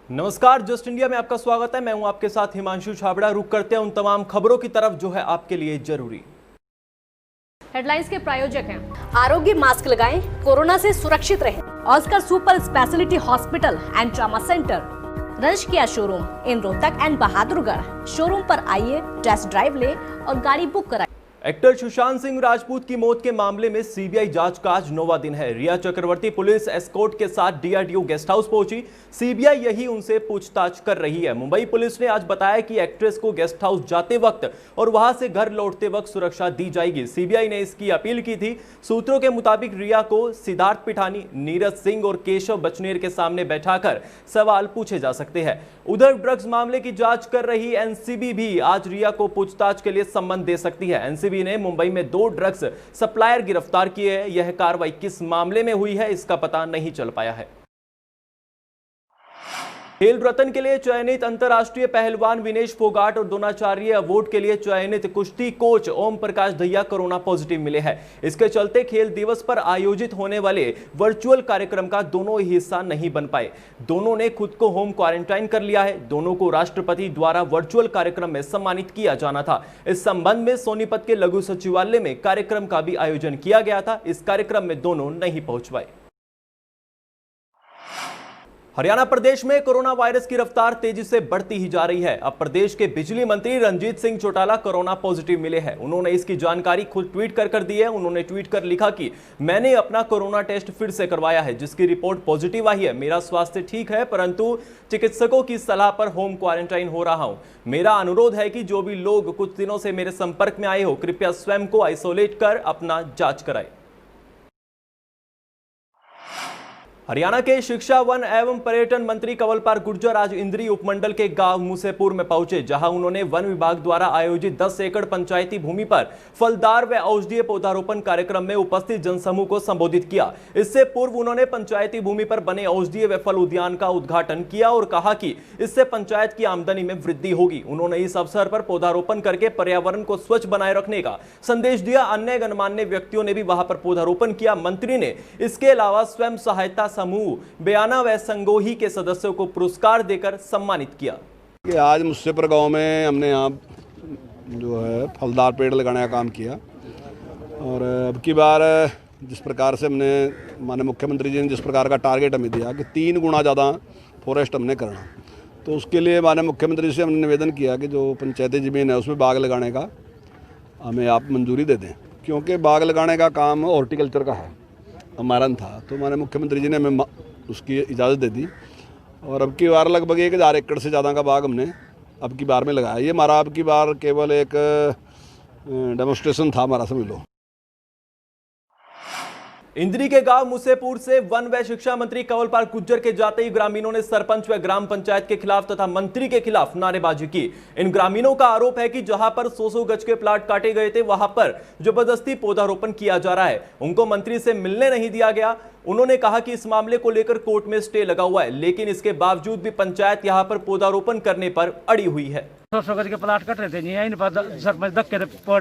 नमस्कार, just India में आपका स्वागत है। मैं हूं आपके साथ हिमांशु छाबड़ा। रुक करते हैं उन तमाम खबरों की तरफ जो है आपके लिए जरूरी। हेडलाइंस के प्रायोजक हैं आरोग्य मास्क लगाएं, कोरोना से सुरक्षित रहें। Oscar super speciality hospital and trauma centre, रंश किया showroom in Rohtak and Bahadurgarh. Showroom पर आइए, टेस्ट ड्राइव लें और गाड़ी बुक कराएं। एक्टर सुशांत सिंह राजपूत की मौत के मामले में सीबीआई जांच का आज 9वां दिन है। रिया चक्रवर्ती पुलिस एस्कॉर्ट के साथ डीआरडीओ गेस्ट हाउस पहुंची। सीबीआई यही उनसे पूछताछ कर रही है। मुंबई पुलिस ने आज बताया कि एक्ट्रेस को गेस्ट हाउस जाते वक्त और वहां से घर लौटते वक्त सुरक्षा दी जाएगी। सीबीआई ने इसकी अपील की थी। सूत्रों के मुताबिक रिया को सिद्धार्थ पिठानी, नीरज सिंह और केशव बचनेर के सामने बैठाकर सवाल पूछे जा सकते हैं। उधर ड्रग्स मामले की जांच कर रही एनसीबी भी आज रिया को पूछताछ के लिए सम्मन दे सकती है। एनसीबी ने मुंबई में 2 ड्रग्स सप्लायर गिरफ्तार किए हैं। यह कार्रवाई किस मामले में हुई है इसका पता नहीं चल पाया है। खेल रत्न के लिए चयनित अंतर्राष्ट्रीय पहलवान विनेश फोगाट और द्रोणाचार्य अवार्ड के लिए चयनित कुश्ती coach Om Prakash Dahiya corona positive मिले हैं। इसके चलते खेल दिवस पर आयोजित होने वाले वर्चुअल कार्यक्रम का दोनों ही हिस्सा नहीं बन पाए। दोनों ने खुद को होम क्वारंटाइन कर लिया है। दोनों को राष्ट्रपति द्वारा वर्चुअल कार्यक्रम में सम्मानित किया जाना था। इस संबंध में सोनीपत के लघु सचिवालय में कार्यक्रम का भी आयोजन किया गया था। इस कार्यक्रम में दोनों नहीं पहुंच पाए। हरियाणा प्रदेश में कोरोना वायरस की रफ्तार तेजी से बढ़ती ही जा रही है। अब प्रदेश के बिजली मंत्री रणजीत सिंह चौटाला कोरोना पॉजिटिव मिले हैं। उन्होंने इसकी जानकारी खुद ट्वीट कर दी है। उन्होंने ट्वीट कर लिखा कि मैंने अपना कोरोना टेस्ट फिर से करवाया है, जिसकी रिपोर्ट पॉजिटिव आई है। मेरा स्वास्थ्य ठीक है, परंतु चिकित्सकों की सलाह पर होम क्वारंटाइन हो रहा हूं। मेरा अनुरोध है कि जो भी लोग कुछ दिनों से मेरे संपर्क में आए हो, कृपया स्वयं को आइसोलेट कर अपना जांच कराएं। हरियाणा के शिक्षा, वन एवं पर्यटन मंत्री कंवरपाल गुर्जर आज इंद्री उपमंडल के गांव मूसेपुर में पहुंचे, जहां उन्होंने वन विभाग द्वारा आयोजित 10 एकड़ पंचायती भूमि पर फलदार व औषधीय पौधारोपण कार्यक्रम में उपस्थित जनसमूह को संबोधित किया। इससे पूर्व उन्होंने पंचायती भूमि पर बने औषधीय व फल उद्यान का उद्घाटन किया और कहा कि इससे पंचायत की आमदनी में वृद्धि होगी। उन्होंने इस अवसर पर पौधारोपण करके पर्यावरण को स्वच्छ बनाए रखने का संदेश दिया। अन्य गणमान्य व्यक्तियों ने भी वहां पर पौधारोपण किया। मंत्री ने इसके अलावा स्वयं सहायता समूह बयाना व संगोही के सदस्यों को पुरस्कार देकर सम्मानित किया। कि आज मूसेपुर गांव में हमने यहाँ जो है फलदार पेड़ लगाने का काम किया और अब की बार जिस प्रकार से हमने माननीय मुख्यमंत्री जी ने जिस प्रकार का टारगेट हमें दिया कि 3 गुना ज़्यादा फॉरेस्ट हमने करना, तो उसके लिए माननीय मुख्यमंत्री से हमने निवेदन किया कि जो पंचायती ज़मीन है उसमें बाग लगाने का हमें आप मंजूरी दे दें, क्योंकि बाग लगाने का काम हॉर्टिकल्चर का है, हमारा था। तो माननीय मुख्यमंत्री जी ने हमें उसकी इजाज़त दे दी और अब की बार लगभग 1000 एकड़ से ज़्यादा का बाग हमने अब की बार में लगाया। ये हमारा अब की बार केवल एक डेमोन्स्ट्रेशन था हमारा, समझ लो। इंद्री के गांव मूसेपुर से वन व शिक्षा मंत्री कंवरपाल गुर्जर के जाते ही ग्रामीणों ने सरपंच व ग्राम पंचायत के खिलाफ तथा मंत्री के खिलाफ नारेबाजी की। इन ग्रामीणों का आरोप है कि जहां पर 100 गज के प्लाट काटे गए थे, वहां पर जबरदस्ती पौधारोपण किया जा रहा है। उनको मंत्री से मिलने नहीं दिया गया। उन्होंने कहा कि इस मामले को लेकर कोर्ट में स्टे लगा हुआ है, लेकिन इसके बावजूद भी पंचायत यहां पर पौधारोपण करने पर अड़ी हुई है। 100 गज के प्लाट कट रहे थे जी, इन पर सरपंच धक्के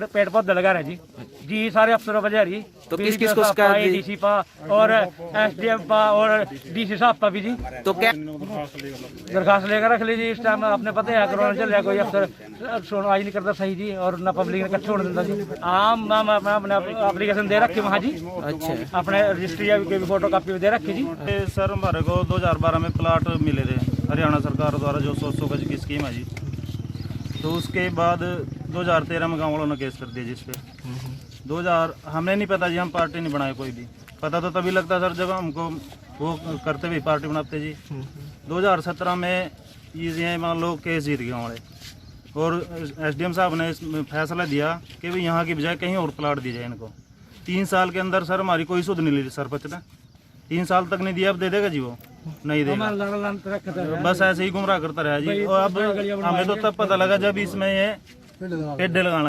पेड़ पौधे लगा रहे जी सारे अफसरों वजह जी। तो किस को शिकायत दी? डीसी पा और एसडीएम पा और डीसी साहब पा भी जी। तो क्या दरखास्त लेकर रख लीजिए। इस टाइम आपने पता है कोरोना चल रहा, कोई अफसर सुनवाई नहीं करता सही जी, और ना पब्लिक ने छोड़ देता जी। आम अपने एप्लीकेशन दे रखी वहाँ जी। अच्छा, अपने रजिस्ट्री की फोटो कापी दे रखी जी। सर हमारे को 2012 में प्लाट मिले थे हरियाणा सरकार द्वारा, जो 100 गज की स्कीम है जी। तो उसके बाद 2013 में गाँव वालों ने केस कर दिया जिस पे 2000 हमने नहीं पता जी, हम पार्टी नहीं बनाए कोई भी। पता तो तभी लगता सर जब हमको वो करते भी पार्टी बनाते जी। 2017 में ये मान लो केस जीत गए हमारे, और एसडीएम साहब ने फैसला दिया कि भाई यहाँ की बजाय कहीं और प्लाट दी जाए इनको। 3 साल के अंदर सर हमारी कोई सुध नहीं ली सरपंच ने, 3 साल तक नहीं दिया। अब दे देगा जी, वो नहीं देगा, बस ऐसे ही गुमराह करता रहा जी। और अब हमें तो तब पता लगा जब इसमें ये पेड़ लगाना।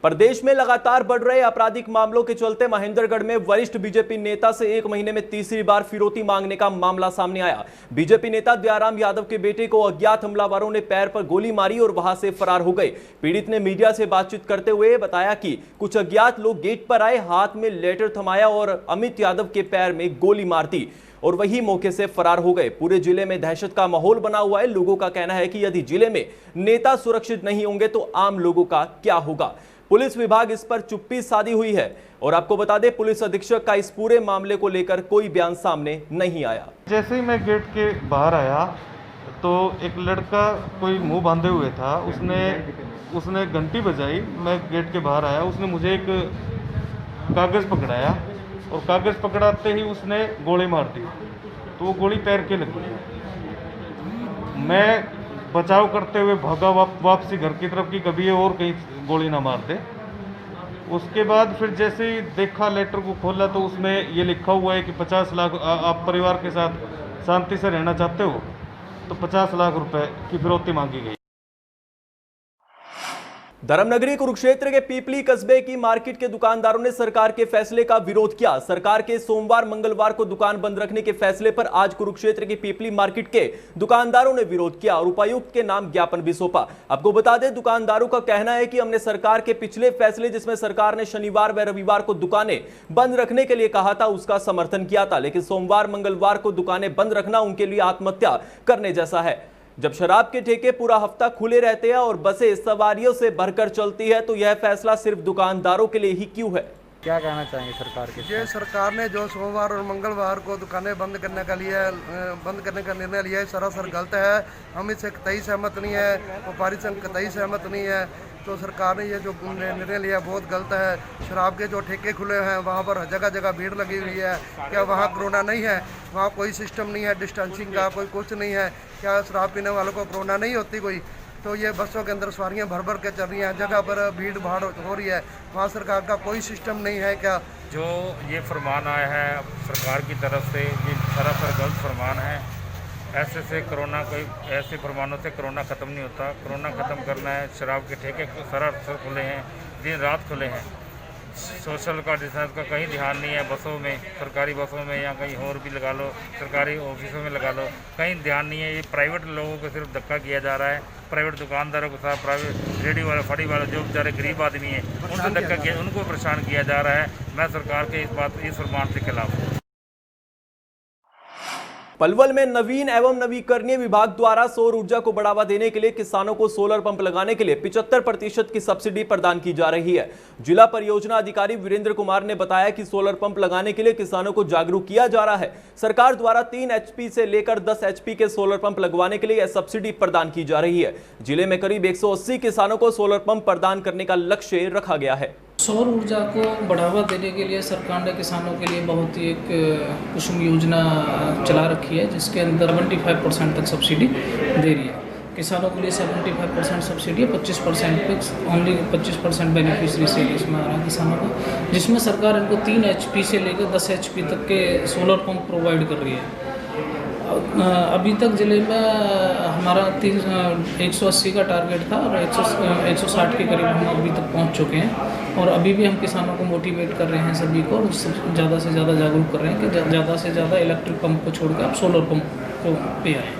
प्रदेश में लगातार बढ़ रहे आपराधिक मामलों के चलते महेंद्रगढ़ में वरिष्ठ बीजेपी नेता से 1 महीने में तीसरी बार फिरौती मांगने का मामला सामने आया। बीजेपी नेता दयाराम यादव के बेटे को अज्ञात हमलावरों ने पैर पर गोली मारी और वहां से फरार हो गए। पीड़ित ने मीडिया से बातचीत करते हुए बताया कि कुछ अज्ञात लोग गेट पर आए, हाथ में लेटर थमाया और अमित यादव के पैर में गोली मार दी और वही मौके से फरार हो गए। पूरे जिले में दहशत का माहौल बना हुआ है। लोगों का कहना है कि यदि जिले में नेता सुरक्षित नहीं होंगे तो आम लोगों का क्या होगा। पुलिस विभाग इस पर चुप्पी साधी हुई है और आपको बता दें, पुलिस अधीक्षक का इस पूरे मामले को लेकर कोई बयान सामने नहीं आया। जैसे ही मैं गेट के बाहर आया तो एक लड़का कोई मुंह बांधे हुए था, उसने घंटी बजाई। मैं गेट के बाहर आया, उसने मुझे एक कागज़ पकड़ाया और कागज़ पकड़ाते ही उसने गोली मार दी, तो वो गोली पैर के लगी। मैं बचाव करते हुए भागा वापसी घर की तरफ की, कभी और कहीं गोली ना मार दे। उसके बाद फिर जैसे ही देखा, लेटर को खोला तो उसमें ये लिखा हुआ है कि 50 लाख, आप परिवार के साथ शांति से रहना चाहते हो तो 50 लाख रुपए की फिरौती मांगी गई। धर्मनगरी कुरुक्षेत्र के पीपली कस्बे की मार्केट के दुकानदारों ने सरकार के फैसले का विरोध किया। सरकार के सोमवार मंगलवार को दुकान बंद रखने के फैसले पर आज कुरुक्षेत्र की पीपली मार्केट के दुकानदारों ने विरोध किया और उपायुक्त के नाम ज्ञापन भी सौंपा। आपको बता दें, दुकानदारों का कहना है कि हमने सरकार के पिछले फैसले, जिसमें सरकार ने शनिवार व रविवार को दुकानें बंद रखने के लिए कहा था, उसका समर्थन किया था, लेकिन सोमवार मंगलवार को दुकानें बंद रखना उनके लिए आत्महत्या करने जैसा है। जब शराब के ठेके पूरा हफ्ता खुले रहते हैं और बसें सवारियों से भरकर चलती है तो यह फैसला सिर्फ दुकानदारों के लिए ही क्यों है? क्या कहना चाहेंगे सरकार के? ये सरकार ने जो सोमवार और मंगलवार को दुकानें बंद करने का निर्णय लिया है, सरासर गलत है। हम इससे कतई सहमत नहीं है, व्यापारी संघ कतई सहमत नहीं है। तो सरकार ने ये जो निर्णय लिया बहुत गलत है। शराब के जो ठेके खुले हैं वहाँ पर जगह जगह भीड़ लगी हुई है। क्या वहाँ कोरोना नहीं है? वहाँ कोई सिस्टम नहीं है डिस्टेंसिंग का, कोई कुछ नहीं है। क्या शराब पीने वालों को कोरोना नहीं होती कोई? तो ये बसों के अंदर सवारियाँ भर भर के चल रही हैं, जगह पर भीड़ भाड़ हो रही है, वहाँ सरकार का कोई सिस्टम नहीं है। क्या जो ये फरमान आया है सरकार की तरफ से, ये सरासर गलत फरमान है। ऐसे कोरोना, कोई ऐसे फरमानों से कोरोना ख़त्म नहीं होता। कोरोना ख़त्म करना है। शराब के ठेके सरासर खुले हैं, दिन रात खुले हैं। सोशल का डिस्टेंस का कहीं ध्यान नहीं है। बसों में, सरकारी बसों में या कहीं और भी लगा लो, सरकारी ऑफिसों में लगा लो, कहीं ध्यान नहीं है। ये प्राइवेट लोगों को सिर्फ धक्का किया जा रहा है। प्राइवेट दुकानदारों के साथ, प्राइवेट रेडी वाले, फड़ी वाले, जो बेचारे गरीब आदमी हैं, उनसे धक्का किया, उनको परेशान किया जा रहा है। मैं सरकार के इस फरमान के खिलाफ हूँ। पलवल में नवीन एवं नवीकरणीय विभाग द्वारा सौर ऊर्जा को बढ़ावा देने के लिए किसानों को सोलर पंप लगाने के लिए 75% की सब्सिडी प्रदान की जा रही है। जिला परियोजना अधिकारी वीरेंद्र कुमार ने बताया कि सोलर पंप लगाने के लिए किसानों को जागरूक किया जा रहा है। सरकार द्वारा 3 HP से लेकर 10 HP के सोलर पंप लगवाने के लिए यह सब्सिडी प्रदान की जा रही है। जिले में करीब 180 किसानों को सोलर पंप प्रदान करने का लक्ष्य रखा गया है। सौर ऊर्जा को बढ़ावा देने के लिए सरकार ने किसानों के लिए बहुत ही एक कुसुम योजना चला रखी है, जिसके अंदर 25% तक सब्सिडी दे रही है। किसानों के लिए 75% सब्सिडी है, 25% पे ओनली 25% बेनिफिशरी से इसमें आ रहा है किसानों को, जिसमें सरकार इनको 3 HP से लेकर 10 HP तक के सोलर पंप प्रोवाइड कर रही है। अभी तक ज़िले में हमारा 180 का टारगेट था और 160 के करीब हम अभी तक पहुंच चुके हैं। और अभी भी हम किसानों को मोटिवेट कर रहे हैं सभी को, और ज़्यादा से ज़्यादा जागरूक कर रहे हैं कि ज़्यादा से ज़्यादा इलेक्ट्रिक पंप को छोड़कर आप सोलर पंप को पे आए।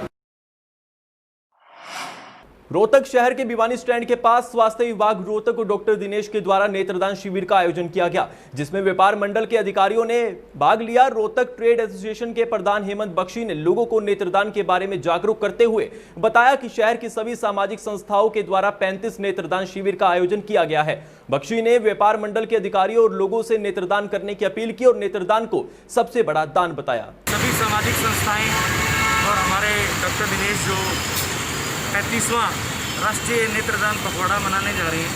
रोहतक शहर के भिवानी स्टैंड के पास स्वास्थ्य विभाग रोहतक और डॉक्टर दिनेश के द्वारा नेत्रदान शिविर का आयोजन किया गया, जिसमें व्यापार मंडल के अधिकारियों ने भाग लिया। रोहतक ट्रेड एसोसिएशन के प्रधान हेमंत बख्शी ने लोगों को नेत्रदान के बारे में जागरूक करते हुए बताया कि शहर की सभी सामाजिक संस्थाओं के द्वारा 35 नेत्रदान शिविर का आयोजन किया गया है। बख्शी ने व्यापार मंडल के अधिकारियों और लोगों से नेत्रदान करने की अपील की और नेत्रदान को सबसे बड़ा दान बताया। सभी सामाजिक संस्थाएं और हमारे डॉक्टर दिनेश जो 35वां राष्ट्रीय नेत्रदान पखवाड़ा मनाने जा रहे हैं,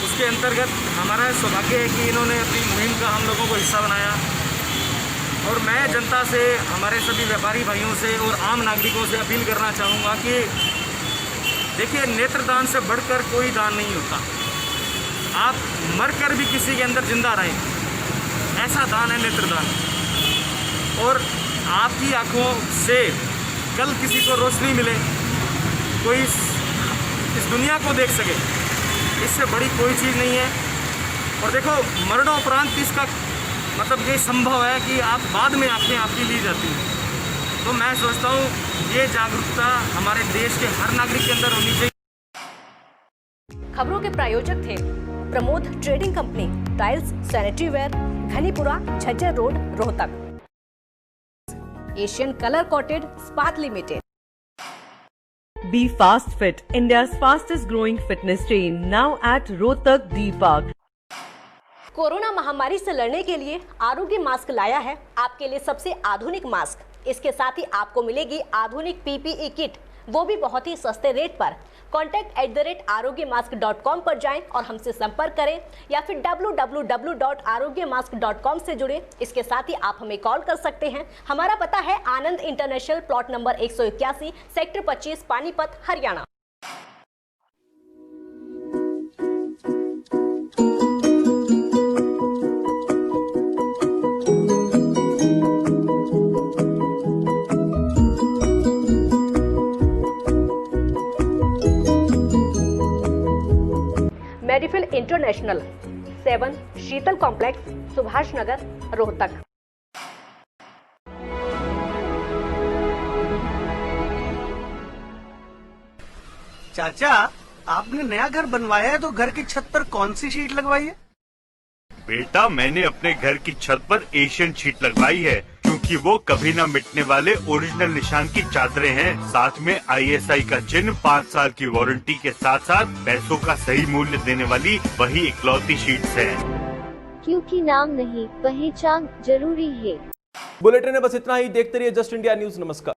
उसके अंतर्गत हमारा सौभाग्य है कि इन्होंने अपनी मुहिम का हम लोगों को हिस्सा बनाया। और मैं जनता से, हमारे सभी व्यापारी भाइयों से और आम नागरिकों से अपील करना चाहूँगा कि देखिए, नेत्रदान से बढ़कर कोई दान नहीं होता। आप मरकर भी किसी के अंदर जिंदा रहें, ऐसा दान है नेत्रदान। और आपकी आँखों से कल किसी को रोशनी मिले, कोई इस दुनिया को देख सके, इससे बड़ी कोई चीज़ नहीं है। और देखो, मरणोपरांत इसका मतलब ये संभव है कि आप बाद में आंखें आपकी ली जाती हैं। तो मैं सोचता हूँ ये जागरूकता हमारे देश के हर नागरिक के अंदर होनी चाहिए। खबरों के प्रायोजक थे Pramod trading company, tiles, sanitary ware, Ghanipura, Jhajjar road, Rohtak. Asian colour coated स्पात limited. Be Fast Fit, India's fastest growing fitness chain, now at Rohtak D Park. Corona महामारी से लड़ने के लिए आरोग्य मास्क लाया है आपके लिए सबसे आधुनिक मास्क। इसके साथ ही आपको मिलेगी आधुनिक PPE किट, वो भी बहुत ही सस्ते रेट पर। contact@arogyamask.com पर जाएं और हमसे संपर्क करें या फिर www.arogyamask.com से जुड़ें। इसके साथ ही आप हमें कॉल कर सकते हैं। हमारा पता है Anand international, plot number 181, sector 25, Panipat, Haryana. Medifil international, 7 Sheetal complex, Subhash Nagar, Rohtak. चाचा, आपने नया घर बनवाया है तो घर की छत पर कौन सी शीट लगवाई है? बेटा, मैंने अपने घर की छत पर एशियन शीट लगवाई है, क्योंकि वो कभी न मिटने वाले ओरिजिनल निशान की चादरें हैं। साथ में ISI का चिन्ह, 5 साल की वारंटी के साथ साथ पैसों का सही मूल्य देने वाली वही इकलौती शीट्स हैं। क्योंकि नाम नहीं, पहचान जरूरी है। बुलेटिन में बस इतना ही। देखते रहिए जस्ट इंडिया न्यूज। नमस्कार।